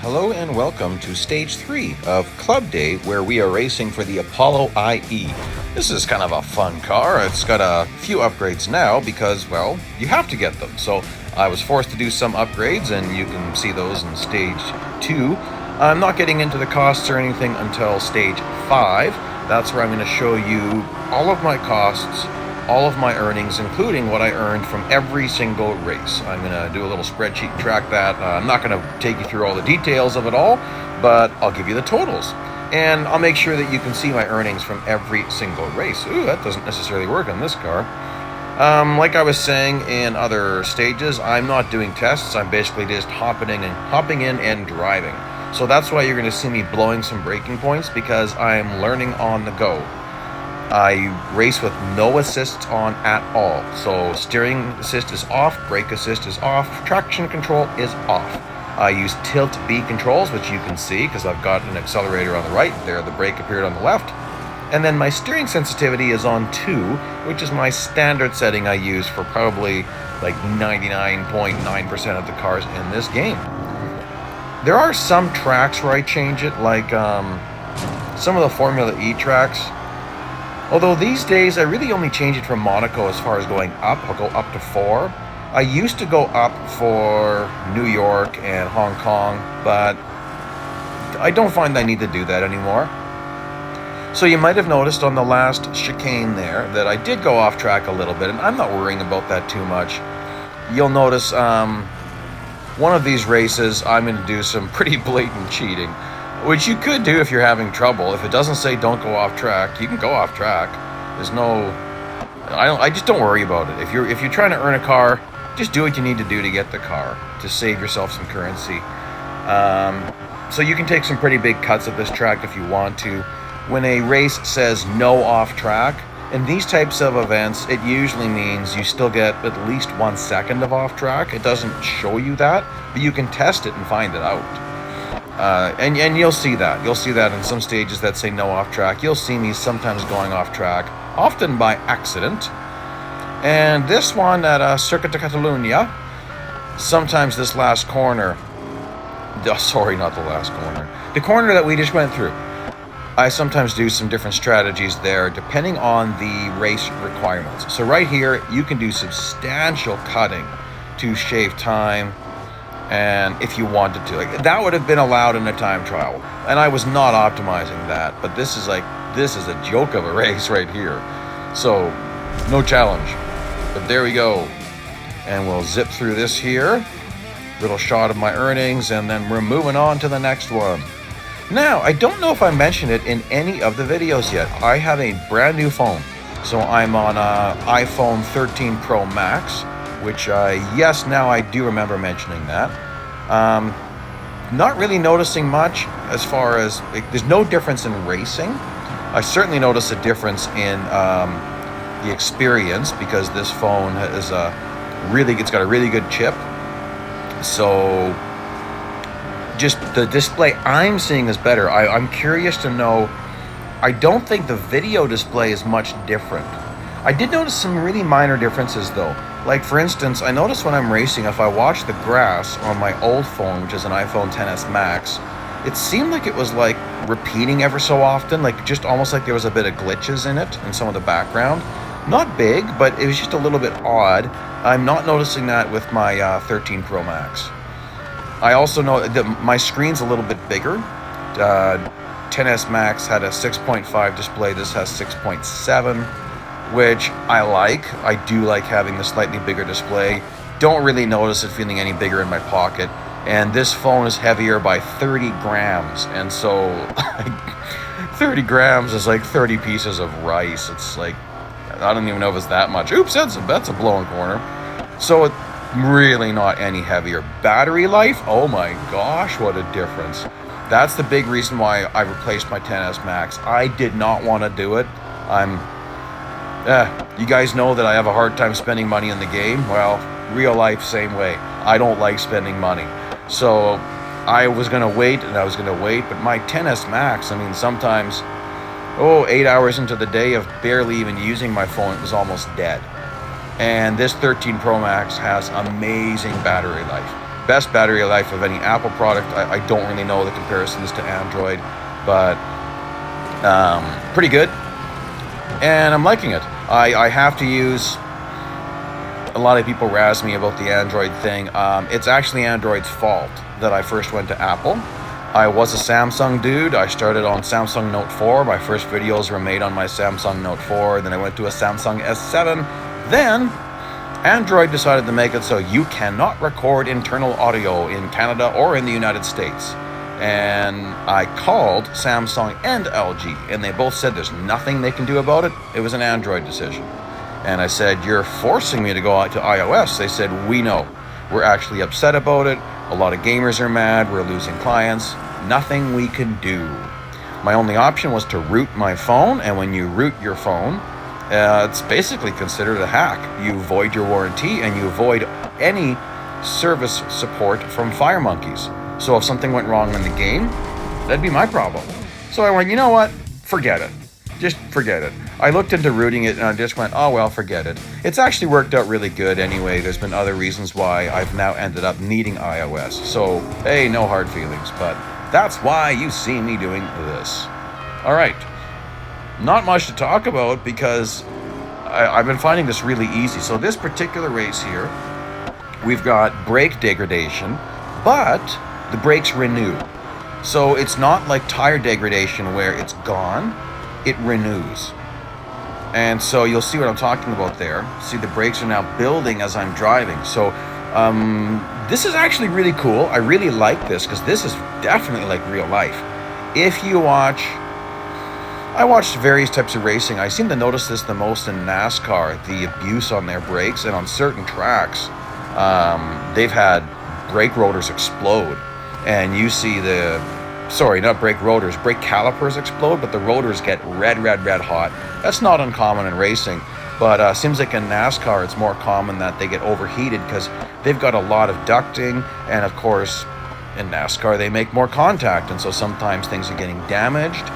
Hello and welcome to Stage 3 of Club Day, where we are racing for the Apollo IE. This is kind of a fun car. It's got a few upgrades now because, well, you have to get them. So I was forced to do some upgrades, and you can see those in Stage 2. I'm not getting into the costs or anything until Stage 5. That's where I'm going to show you all of my costs, all of my earnings, including what I earned from every single race. I'm going to do a little spreadsheet and track that. I'm not going to take you through all the details of it all, but I'll give you the totals. And I'll make sure that you can see my earnings from every single race. Ooh, that doesn't necessarily work on this car. Like I was saying in other stages, I'm not doing tests. I'm basically just hopping in and driving. So that's why you're going to see me blowing some braking points, because I'm learning on the go. I race with no assists on at all. So steering assist is off, brake assist is off, traction control is off. I use tilt B controls, which you can see because I've got an accelerator on the right. There, the brake appeared on the left. And then my steering sensitivity is on 2, which is my standard setting I use for probably like 99.9% of the cars in this game. There are some tracks where I change it, like some of the Formula E tracks. Although these days I really only change it from Monaco as far as going up. I'll go up to 4. I used to go up for New York and Hong Kong, but I don't find I need to do that anymore. So you might have noticed on the last chicane there that I did go off track a little bit, and I'm not worrying about that too much. You'll notice one of these races I'm going to do some pretty blatant cheating, which you could do if you're having trouble. If it doesn't say don't go off track, you can go off track. There's no, I just don't worry about it. If you're trying to earn a car, just do what you need to do to get the car, to save yourself some currency. So you can take some pretty big cuts at this track if you want to. When a race says no off track, in these types of events, it usually means you still get at least 1 second of off track. It doesn't show you that, but you can test it and find it out. And you'll see that. You'll see that in some stages that say no off track. You'll see me sometimes going off track, often by accident. And this one at Circuit de Catalunya, sometimes this last corner, sorry, not the last corner, the corner that we just went through, I sometimes do some different strategies there depending on the race requirements. So right here, you can do substantial cutting to shave time. And if you wanted to, like, that would have been allowed in a time trial, and I was not optimizing that. But this is a joke of a race right here, so no challenge. But there we go, and we'll zip through this here. Little shot of my earnings, and then we're moving on to the next one. Now, I don't know if I mentioned it in any of the videos yet. I have a brand new phone, so I'm on iPhone 13 Pro Max. Which, yes, now I do remember mentioning that. Not really noticing much as far as, there's no difference in racing. I certainly notice a difference in the experience, because this phone is it's got a really good chip. So just the display I'm seeing is better. I'm curious to know. I don't think the video display is much different. I did notice some really minor differences though. Like, for instance, I noticed when I'm racing, if I watch the grass on my old phone, which is an iPhone XS Max, it seemed like it was like repeating ever so often, like just almost like there was a bit of glitches in it in some of the background. Not big, but it was just a little bit odd. I'm not noticing that with my 13 Pro Max. I also know that my screen's a little bit bigger. 10S Max had a 6.5 display. This has 6.7. Which I like. I do like having the slightly bigger display. Don't really notice it feeling any bigger in my pocket. And this phone is heavier by 30 grams. And so 30 grams is like 30 pieces of rice. It's like, I don't even know if it's that much. Oops, that's a blowing corner. So it's really not any heavier. Battery life, oh my gosh, what a difference. That's the big reason why I replaced my 10S Max. I did not want to do it. You guys know that I have a hard time spending money in the game. Well, real life, same way. I don't like spending money. So I was going to wait, but my 10S Max, I mean, sometimes, 8 hours into the day of barely even using my phone, it was almost dead. And this 13 Pro Max has amazing battery life. best battery life of any Apple product. I don't really know the comparisons to Android, but pretty good. And I'm liking it. I have to use... A lot of people razz me about the Android thing. It's actually Android's fault that I first went to Apple. I was a Samsung dude. I started on Samsung Note 4. My first videos were made on my Samsung Note 4. Then I went to a Samsung S7. Then Android decided to make it so you cannot record internal audio in Canada or in the United States. And I called Samsung and LG, and they both said there's nothing they can do about it. It was an Android decision. And I said, you're forcing me to go out to iOS. They said, we know. We're actually upset about it. A lot of gamers are mad. We're losing clients. Nothing we can do. My only option was to root my phone. And when you root your phone, it's basically considered a hack. You void your warranty and you void any service support from Fire Monkeys. So if something went wrong in the game, that'd be my problem. So I went, you know what? Forget it. Just forget it. I looked into rooting it and I just went, oh well, forget it. It's actually worked out really good anyway. There's been other reasons why I've now ended up needing iOS. So, hey, no hard feelings, but that's why you see me doing this. All right. Not much to talk about because I've been finding this really easy. So this particular race here, we've got brake degradation, but the brakes renew. So it's not like tire degradation where it's gone. It renews. And so you'll see what I'm talking about there. See, the brakes are now building as I'm driving. So this is actually really cool. I really like this because this is definitely like real life. If you watch... I watched various types of racing. I seem to notice this the most in NASCAR, the abuse on their brakes. And on certain tracks, they've had brake rotors explode. And you see the... Sorry, not brake rotors, brake calipers explode, but the rotors get red hot. That's not uncommon in racing, but seems like in NASCAR it's more common that they get overheated because they've got a lot of ducting, and of course, in NASCAR they make more contact, and so sometimes things are getting damaged.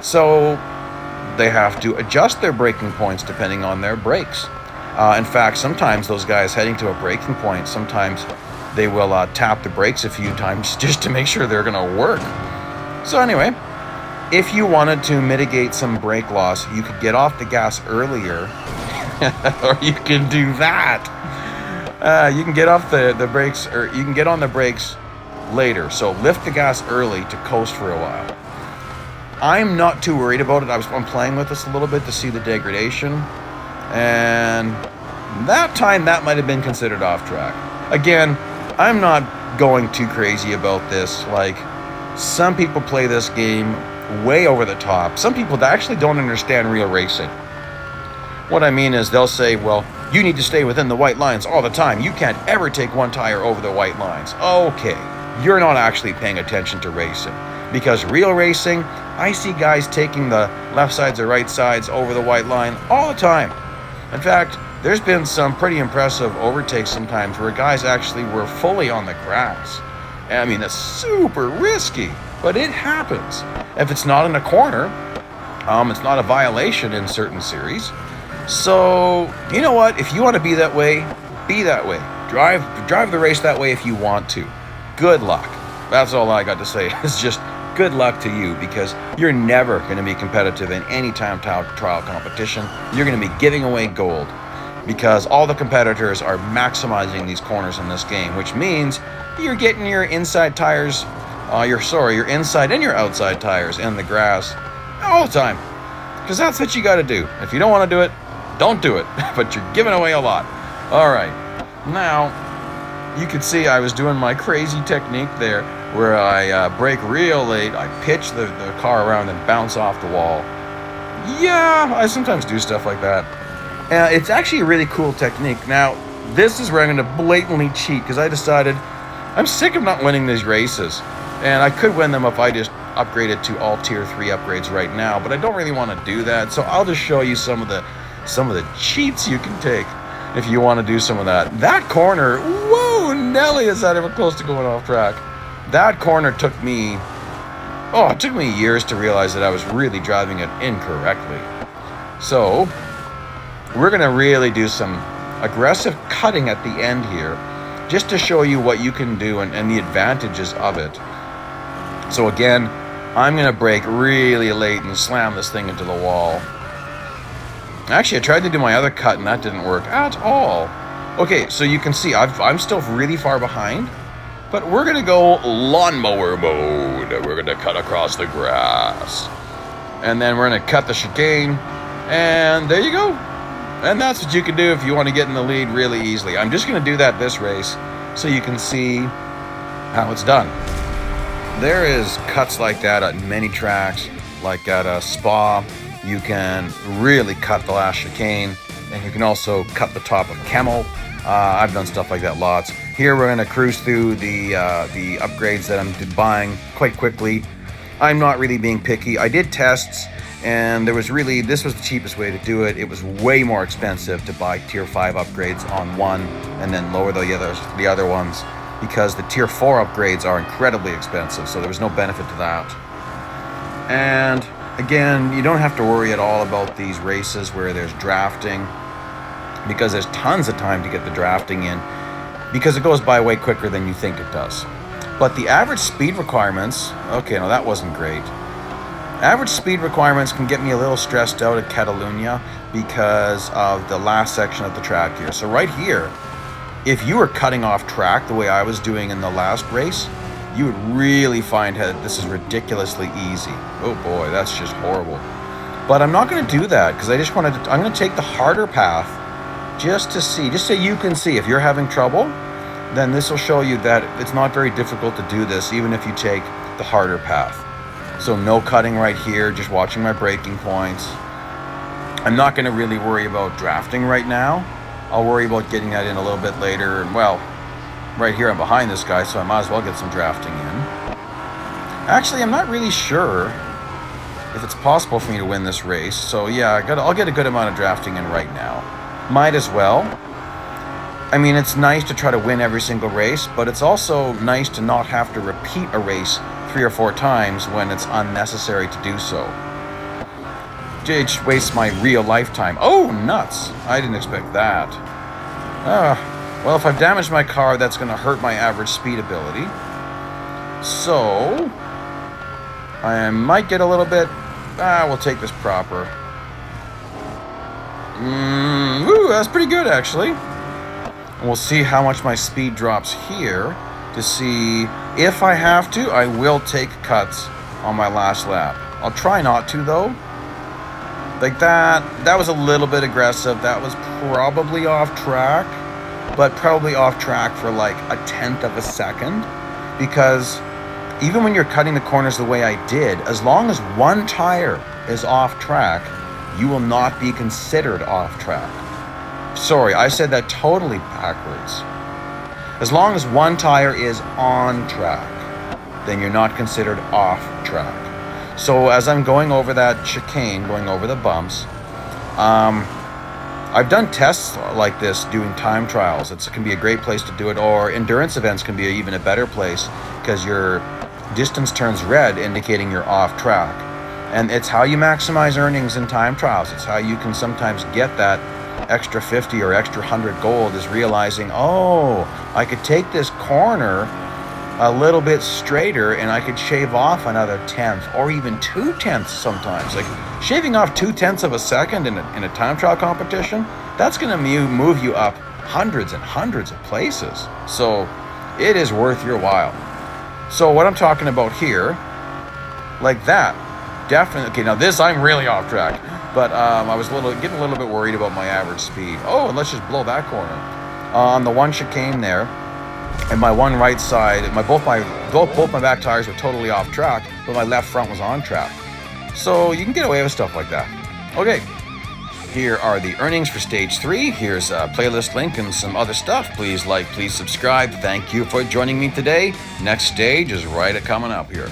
So they have to adjust their braking points depending on their brakes. In fact, sometimes those guys heading to a braking point, sometimes they will tap the brakes a few times just to make sure they're going to work. So anyway, if you wanted to mitigate some brake loss, you could get off the gas earlier, or you can do that. You can get off the brakes, or you can get on the brakes later. So lift the gas early to coast for a while. I'm not too worried about it. I'm playing with this a little bit to see the degradation, and that time that might have been considered off track. Again, I'm not going too crazy about this. Like, some people play this game way over the top. Some people actually don't understand real racing. What I mean is they'll say, well, you need to stay within the white lines all the time. You can't ever take one tire over the white lines. Okay, you're not actually paying attention to racing. Because real racing, I see guys taking the left sides or right sides over the white line all the time. In fact, there's been some pretty impressive overtakes sometimes where guys actually were fully on the grass. I mean, that's super risky, but it happens. If it's not in a corner, it's not a violation in certain series. So, you know what? If you want to be that way, be that way. Drive the race that way if you want to. Good luck. That's all I got to say. It's just good luck to you, because you're never going to be competitive in any time trial competition. You're going to be giving away gold, because all the competitors are maximizing these corners in this game, which means you're getting your inside tires, your inside and your outside tires in the grass all the time, because that's what you got to do. If you don't want to do it, don't do it, but you're giving away a lot. All right, now you could see I was doing my crazy technique there, where I brake real late, I pitch the car around and bounce off the wall. Yeah, I sometimes do stuff like that. It's actually a really cool technique. Now, this is where I'm going to blatantly cheat, because I decided I'm sick of not winning these races. And I could win them if I just upgraded to all Tier 3 upgrades right now, but I don't really want to do that. So I'll just show you some of the cheats you can take if you want to do some of that. That corner, whoa, Nelly, is that ever close to going off track? That corner took me years to realize that I was really driving it incorrectly. So we're going to really do some aggressive cutting at the end here, just to show you what you can do and the advantages of it. So again, I'm going to brake really late and slam this thing into the wall. Actually, I tried to do my other cut and that didn't work at all. Okay, so you can see I'm still really far behind, but we're going to go lawnmower mode. We're going to cut across the grass. And then we're going to cut the chicane, and there you go. And that's what you can do if you want to get in the lead really easily. I'm just going to do that this race so you can see how it's done. There is cuts like that at many tracks, like at a Spa. You can really cut the last chicane, and you can also cut the top of Camel. I've done stuff like that lots. Here we're going to cruise through the upgrades that I'm buying quite quickly. I'm not really being picky. I did tests, and this was the cheapest way to do it. It was way more expensive to buy tier 5 upgrades on one and then lower the other ones, because the tier 4 upgrades are incredibly expensive, so there was no benefit to that. And again, you don't have to worry at all about these races where there's drafting, because there's tons of time to get the drafting in, because it goes by way quicker than you think it does. But the average speed requirements, okay, no, that wasn't great. Average speed requirements can get me a little stressed out at Catalunya because of the last section of the track here. So right here, if you were cutting off track the way I was doing in the last race, you would really find that this is ridiculously easy. Oh boy, that's just horrible. But I'm not going to do that, because I'm going to take the harder path just so you can see. If you're having trouble, then this will show you that it's not very difficult to do this, even if you take the harder path. So no cutting right here, just watching my braking points. I'm not going to really worry about drafting right now. I'll worry about getting that in a little bit later. Well, right here I'm behind this guy, so I might as well get some drafting in. Actually, I'm not really sure if it's possible for me to win this race. So yeah, I'll get a good amount of drafting in right now. Might as well. I mean, it's nice to try to win every single race, but it's also nice to not have to repeat a race 3 or 4 times when it's unnecessary to do so. It just wastes my real lifetime. Oh, nuts. I didn't expect that. Well, if I've damaged my car, that's going to hurt my average speed ability. So, I might get a little bit... we'll take this proper. Ooh, that's pretty good, actually. And we'll see how much my speed drops here to see if I have to. I will take cuts on my last lap. I'll try not to, though. Like that was a little bit aggressive. That was probably off track, but probably off track for like 1/10 of a second, because even when you're cutting the corners the way I did, as long as one tire is off track, you will not be considered off track. Sorry, I said that totally backwards. As long as one tire is on track, then you're not considered off track. So as I'm going over that chicane, going over the bumps, I've done tests like this doing time trials. It can be a great place to do it, or endurance events can be even a better place, because your distance turns red, indicating you're off track. And it's how you maximize earnings in time trials. It's how you can sometimes get that extra 50 or extra 100 gold, is realizing, oh, I could take this corner a little bit straighter and I could shave off another 1/10 or even 2/10 sometimes. Like shaving off 2/10 of a second in a time trial competition, that's going to move you up hundreds and hundreds of places. So it is worth your while. So what I'm talking about here, like that, definitely. Okay, now this I'm really off track, but I was getting a little bit worried about my average speed. Oh, and let's just blow that corner. On the one chicane there, and my one right side, both my back tires were totally off track, but my left front was on track. So you can get away with stuff like that. Okay, here are the earnings for stage 3. Here's a playlist link and some other stuff. Please like, please subscribe. Thank you for joining me today. Next stage is right coming up here.